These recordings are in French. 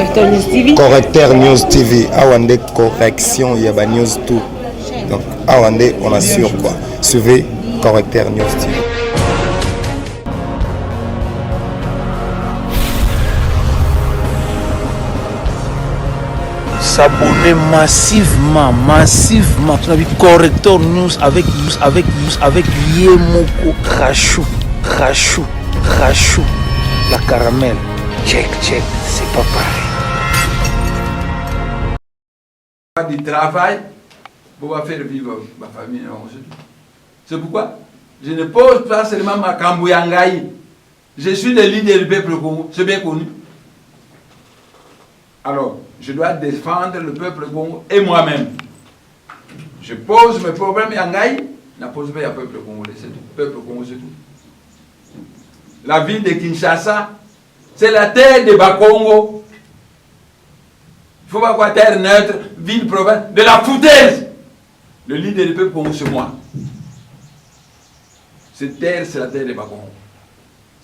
Correcteur News TV. Correcteur News TV. Awande correction, il y a news tout. Donc, Awande, on assure quoi. Suivez Correcteur News TV. S'abonner massivement. Tu as vu Correcteur News avec Yemoko Krachou. La caramel. Check, c'est pas pareil. Du travail pour faire vivre ma famille. C'est pourquoi je ne pose pas seulement ma Kambouyangaï. Je suis le leader du peuple Congo, c'est bien connu. Alors, je dois défendre le peuple Congo et moi-même. Je pose mes problèmes Yangaï, je ne pose pas le peuple congolais, c'est tout. Le peuple Congo, c'est tout. La ville de Kinshasa, c'est la terre de Bakongo. Il ne faut pas quoi terre neutre, ville, province, de la foutaise. Le leader du peuple Congo, c'est moi. Cette terre, c'est la terre de Bakongo.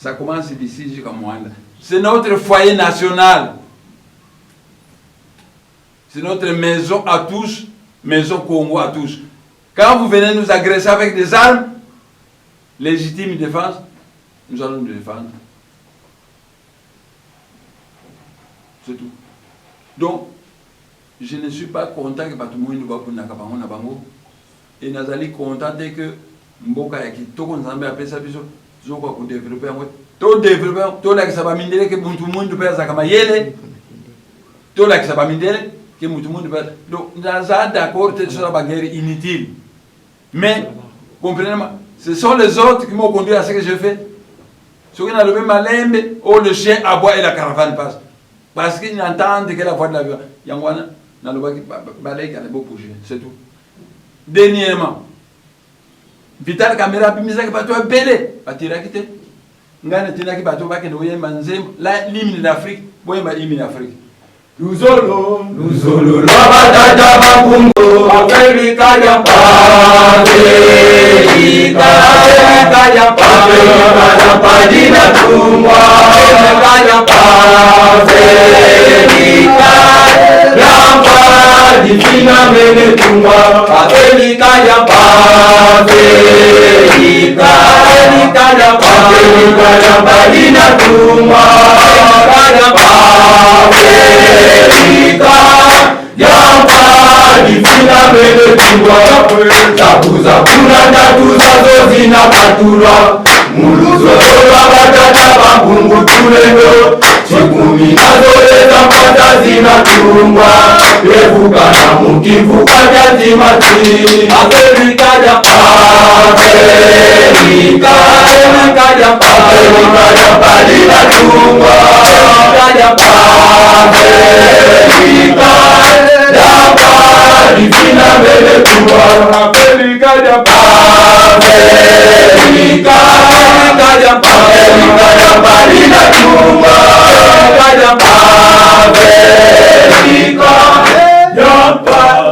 Ça commence d'ici jusqu'à Moanda. C'est notre foyer national. C'est notre maison à tous, maison Congo à tous. Quand vous venez nous agresser avec des armes, légitime défense, nous allons nous défendre. C'est tout. Donc, je ne suis pas content que tout le monde va pour Nakabango Nabango. Et nous allons content que Mboka Yaki, tout le monde a fait ça, nous allons développer. Tout développer, tout là que ça va m'aider, que tout le monde peut faire ça comme yele. Tout là que ça va m'aider, que tout le monde peut faire. Donc, nous sommes d'accord que c'est une guerre inutile. Mais, comprenez-moi, ce sont les autres qui m'ont conduit à ce que je fais. Ceux qui n'ont levé ma lembe, oh le chien aboie et la caravane passe. Parce qu'ils n'entendent que la voix de l'avion. Yangwana, dans le bas qui balaye, qui a beau bouger. C'est tout. Dernièrement, Vital Caméra, puis Misa qui va tout belé. Patira qui te. Ngane tina qui va tout bas qui nous y est manzé. L'hymne d'Afrique, boye ma hymne d'Afrique. Luzolo, Labatata Bakungo, Afrika Japade, Afrika Japade, Padina Tumwa, Afrika Japade, Afrika Divina Mene Tumwa, Afrika Japade, Afrika Japade, Padina Tumwa, Afrika Japade. Divina mele tuwa Tabuza kuna tatuza zozina patura Muluzo lola batata bambungu tulendo Chikumi nazoleza mpata zina turumwa Evuka na mukivuka jatimati Afrika Japade Afrika Japade Lina turumwa Afrika Japade Divina mele tuwa Afrika Japade Afrika Japade Lina tuwa Afrika Japade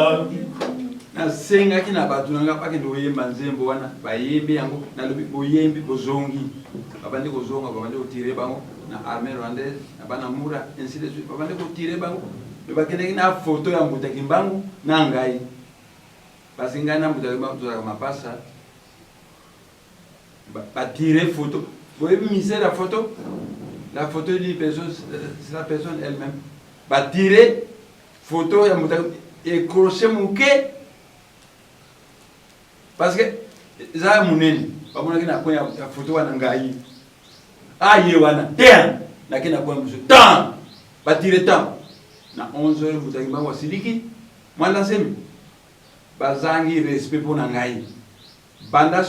Nasenga kina batu nanga pake ndo yemba nzembo wana bayembe yango nalobi boyembi bozongi babandi kozonga babandi kotire bango na armée rwandaise na bana mura ainsi de suite babandi kotire bango bakende na photo ya mbuta kimbangu na ngai parce ngai na mbuta kimbangu to kama pasa tire photo voyez miser la photo d'une personne, c'est la personne elle-même tire photo ya mbuta et crochet mouke parce que za muneni babona kina kwa ya photo wana ngai aye wana ten na kina kwa mso tan tire tan na 11h mutagimba wa siliki mwanda semi bazangi respect pour ngai banda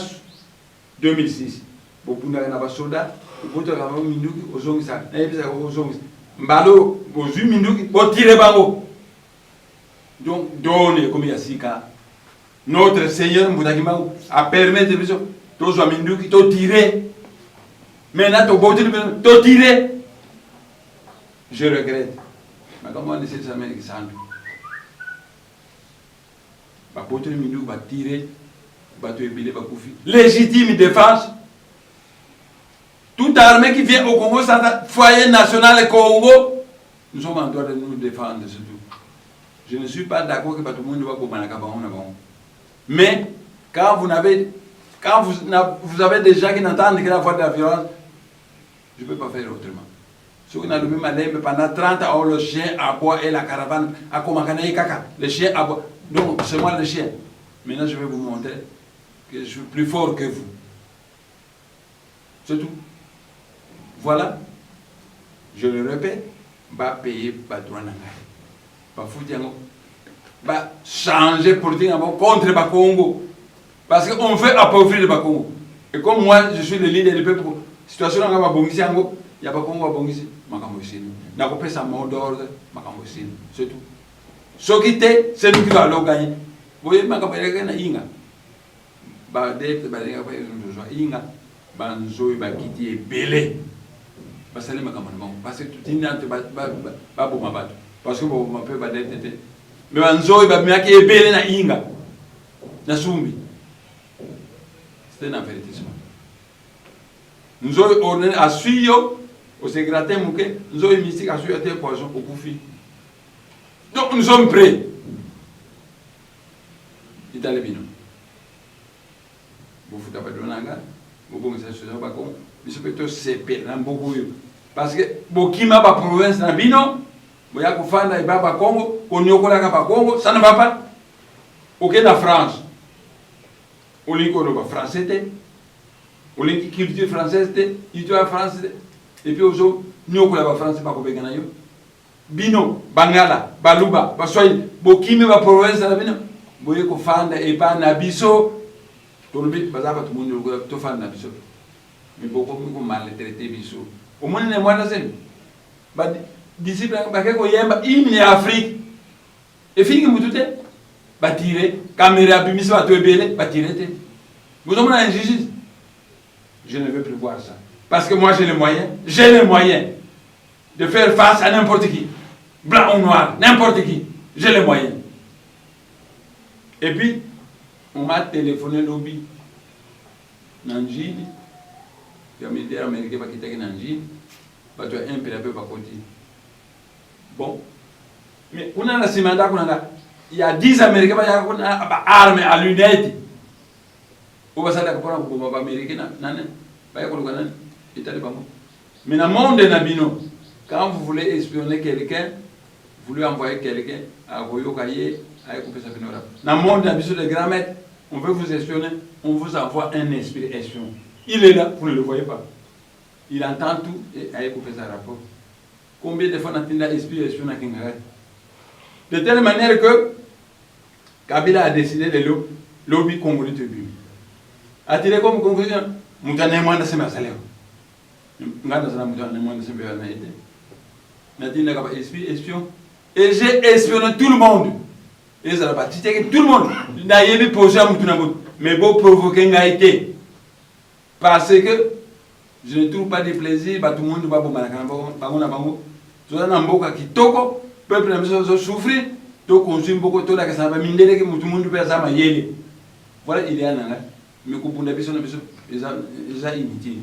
2006 bopunda na basoda boto ka ba minduki ozongisa na yebisa ko ozongisa mbalo bozu minduki botire bango donc donne comme yasika notre Seigneur mutagimba a permettre de tozo minduki to tirer maintenant to botire to tirer je regrette. Mais comment on essaie de s'amener avec ça? Va porter le minou, va tirer, va te épiler, va couper. Légitime défense. Toute armée qui vient au Congo, c'est un foyer national Congo. Nous sommes en droit de nous défendre, c'est tout. Je ne suis pas d'accord que tout le monde doit comprendre. Mais quand vous avez des gens qui n'entendent que la voix de la violence, je ne peux pas faire autrement. Ceux qui n'ont le même pendant 30 ans, le chien aboie et la caravane a commencé caca. Le chien aboie. Donc, c'est moi le chien. Maintenant, je vais vous montrer que je suis plus fort que vous. C'est tout. Voilà. Je le répète, va payer patron va foutre va changer politique contre le Congo. Parce qu'on veut appauvrir le Congo. Et comme moi, je suis le leader du peuple, situation dans le Congo, il n'y a pas Congo à Congo ici. Je n'ai pas ça mot d'ordre, c'est tout. Ce qui était, c'est nous qui allons gagner. Vous voyez, je vais inga. Parce que tout le monde parce que vous peut pas d'être. Mais Banzo il va bien qu'il belé na inga na sumbi. C'est un avertissement. Nous avons ordonné à suivre au secrétaire Mouké, nous avons mystique à suivre tes poissons au Koufi. Donc nous sommes prêts. Italie bino. Vous foutez pas de l'anga, vous pouvez se faire pas comme, mais c'est plutôt CP dans beaucoup. Parce que Bokima ba province na bino. Boya kufanda ibaba Congo, konyokola kapa Congo, ça ne va pas. Ok na France. Au linko no français té. Au linki culture française té, histoire française. Et puis ozo nyokola ba français pas ko begana yo. Bino, Bangala, Baluba, Baswahili, Bokime ba province na bino. Boye kufanda e pa na biso. To le bit bazaba tout monde ko to fanda na biso. Mais beaucoup ko mal traité biso. Au monde ne moi na sen. Ba disciple bakeko yemba imni Afrique et fini mutute batire caméra bimisi ba tobele batire te vous avez une injustice. Je ne veux plus voir ça parce que moi j'ai les moyens de faire face à n'importe qui, blanc ou noir, n'importe qui, j'ai les moyens. Et puis on m'a téléphoné lobby Nanjili, il y a militaire américain qui était Nanjili, bah tu as un peu pas côté. Bon, mais on a il y a 10 Américains qui ont des armes à lunettes. On va savoir que les Américains mais dans le monde, quand vous voulez espionner quelqu'un, vous voulez envoyer quelqu'un à Royokaye, à couper sa pinora. Dans le monde, de grand maître, on veut vous espionner, on vous envoie un esprit espion. Il est là, vous ne le voyez pas. Il entend tout et à couper sa rapport. Combien de fois on a esprit espion à Kingaret? De telle manière que Kabila a décidé de lobby congolais de lui. A tiré comme conclusion, Moutane moins de ses massalés. Ngana sana Moutane moins de ses bénédicts. Nadine n'a pas esprit espion. Et j'ai espionné tout le monde. Et ça n'a pas tité tout le monde. N'a pas posé à Moutane. Mais bon provoquer n'a été. Parce que je ne trouve pas de plaisir, tout le monde va pour Malakana. Tout le monde qui toko, peuple n'a souffrir, tout consume beaucoup, tout la ça va miner que tout le monde peut ça ma yéli. Voilà, il y a un an. Mais qu'on a besoin de inutile.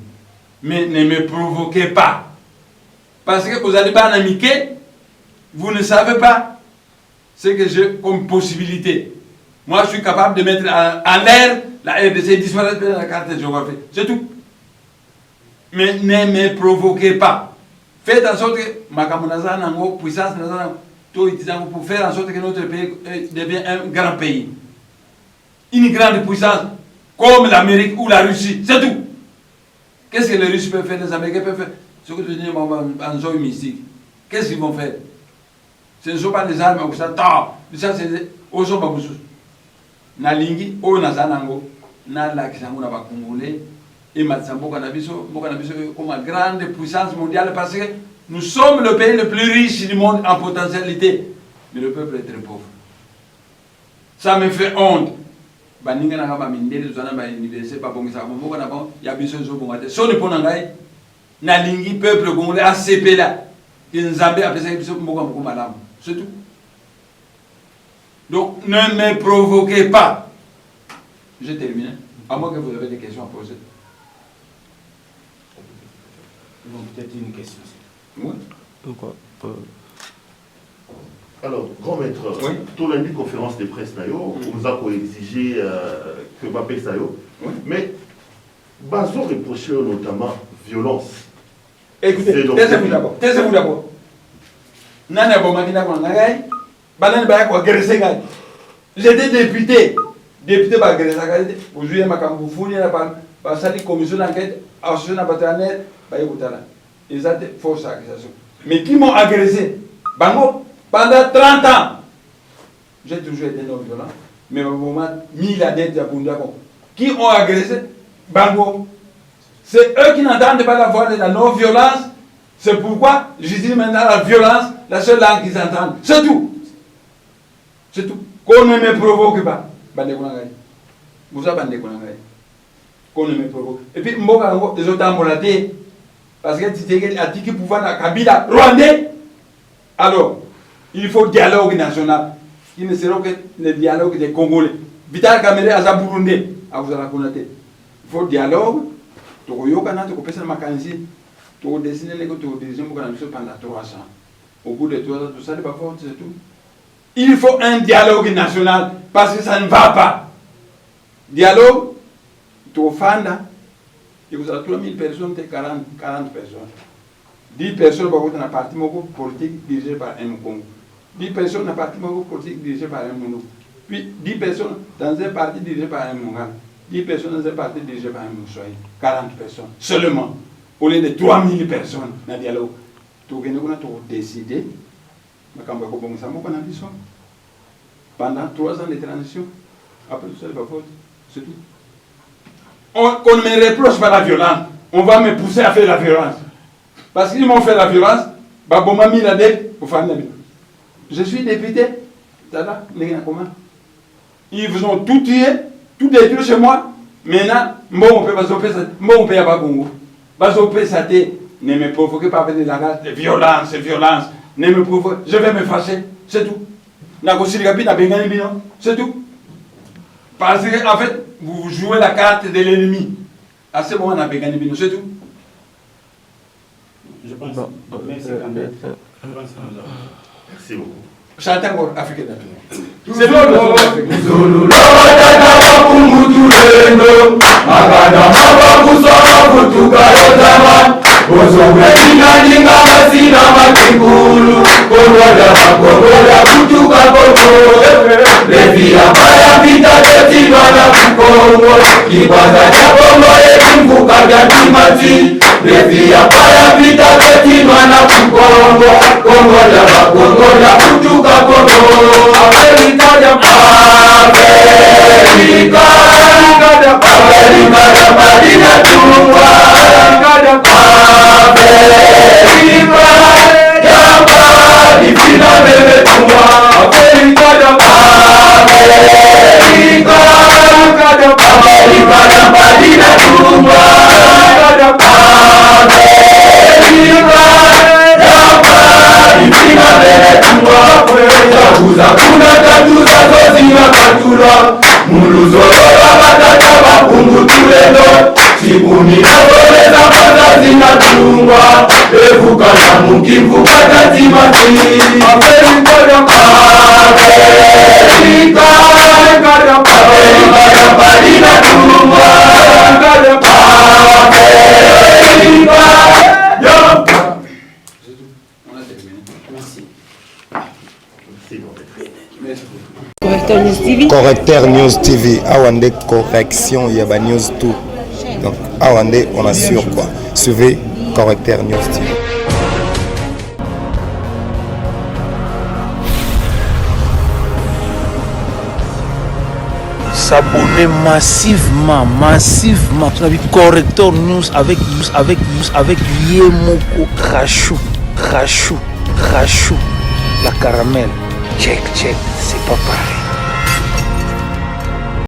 Mais ne me provoquez pas. Parce que vous allez pas en amitié, vous ne savez pas ce que j'ai comme possibilité. Moi, je suis capable de mettre en l'air la RDC disparaître de la carte géographique. C'est tout. Mais ne me provoquez pas. Faites en sorte que ma puissance pour faire en sorte que notre pays devienne un grand pays. Une grande puissance comme l'Amérique ou la Russie. C'est tout. Qu'est-ce que les Russes peuvent faire, les Américains peuvent faire? Ce que tu dis en zone mystique. Qu'est-ce qu'ils vont faire? Ce ne sont pas des armes, ça c'est aux hommes. Nalingi, au Nazanango, Nalakisango, Congolais. Et Matsambo Kanabiso comme une grande puissance mondiale parce que nous sommes le pays le plus riche du monde en potentialité. Mais le peuple est très pauvre. Ça me fait honte. Baninga na kama mindele zana ba université pas bon ça bon na bon ya biso zo bon ate so ne pona ngai na lingi peuple congolais ACP là Nzambe après ça biso mboka moko malamu c'est tout. Donc ne me provoquez pas. Je termine. À moins que vous avez des questions à poser. Peut-être une question. Oui. Pourquoi Alors, grand maître, Oui. tout lundi conférence de presse, on nous a exigé que Mbappé Sayo, Oui. mais Bazo reproché notamment violence. Écoutez, taisez-vous d'abord. Nana Bomakina Konangai, Banan Bayako Geresengai. J'étais député par Geresengai, vous jouez ma Kamboufounia, par sa commission d'enquête, association à Batranet, Bayotana. Ils ont force accusation. Mais qui m'ont agressé? Bango, pendant 30 ans, j'ai toujours été non-violent, mais au moment, mis la dette à Bundako. Qui ont agressé? Bango. C'est eux qui n'entendent pas la voix de la non-violence. C'est pourquoi je dis maintenant la violence, la seule langue qu'ils entendent. C'est tout. C'est tout. Qu'on ne me provoque pas. Vous avez qu'on ne me provoque. Et puis, les autres embolatés. Parce que tu as dit qu'il pouvait dans Kabila, Rwandais. Alors, il faut dialogue national. Il ne sera que le dialogue des Congolais. Vital Kamere à Burundi, à vous la connaître. Il faut dialogue. Tu peux faire ma candidature. Tu peux dessiner les gens, tu peux diriger pendant 3 ans. Au bout de 3 ans, tout ça, c'est tout. Il faut un dialogue national parce que ça ne va pas. Dialogue, tu es fan. Et vous avez 3000 personnes, 40 personnes. 10 personnes dans un parti politique dirigé par un Congo. 10 personnes dans un parti politique dirigé par un Mono. Puis 10 personnes dans un parti dirigé par un Mongal. 10 personnes dans un parti dirigé par un Moussoy. 40 personnes seulement. Au lieu de 3000 personnes dans le dialogue. Tu as décidé, pendant 3 ans de transition, après tout ça, c'est tout. On ne me reproche pas la violence. On va me pousser à faire la violence. Parce qu'ils m'ont fait la violence, je suis député. Ils vous ont tout tué, tout détruit chez moi. Maintenant, on peut pas Congo. Ne me provoquez pas avec de violence, ne me provoquez. Je vais me fâcher, c'est tout. C'est tout. Parce qu'en fait, vous jouez la carte de l'ennemi. À ce moment, on a gagné Bino, c'est tout. Je pense. Merci, Merci beaucoup. Chantez encore Afrique d'Afrique. C'est Zulu Lord kumutulendo Magana mabakusoma kutukayotama Bozomweninga masina makikulu Kolwada makobola kutuka koko Levi abaya pita tetinwa na kukongo Kibwaza chakongo ekimfuka vya timati Levi abaya pita tetinwa na kukongo Kongola makongola kutuka koko Amerika ya Madina Chungwa Ifina bebe chungwa Amerika ya Madina Chungwa Ifina bebe chungwa Takuza kuna tatuza zozima katula Muluzorola batata bakungu tulendo Chikuni na zole za maza zinatungwa Evuka na mukimvuka tatimati Amerika ya Madina Chungwa Correcteur News TV, Awande correction, il y a News tout. Donc Awande, on assure quoi. Suivez Correcteur News TV. S'abonner massivement. Tu as vu Correcteur News avec Yemoko Rachou. La caramel. Check, c'est pas pareil.